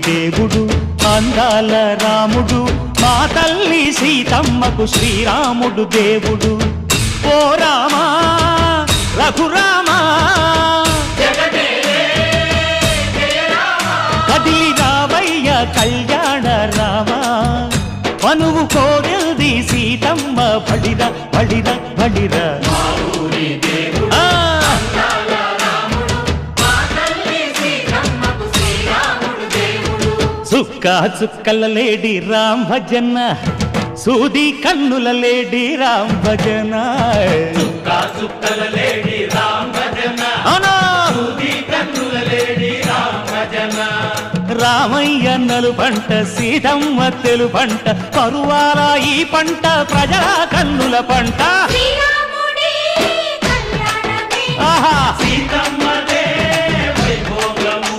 దేవుడు అందాల రాముడు మా తల్లి సీతమ్మకు శ్రీరాముడు దేవుడు ఓ రామా రఘురామా కదిలి రావయ్య కళ్యాణ రామా మనువు కోరెల్ది సీతమ్మ బడిర బడిర బడిర చుక్క చుక్కల లేడి రామ్ భజన సూది కన్నుల లేడి రామ్ భజన చుక్కల లేడి రామ్ భజన సూది కన్నుల లేడి రామ్ భజన రామయ్య నలు పంట సీతమ్మ తెలు పంట కరువాల ఈ పంట ప్రజల కన్నుల పంట ఆహా సీతమ్మదే వైభోగము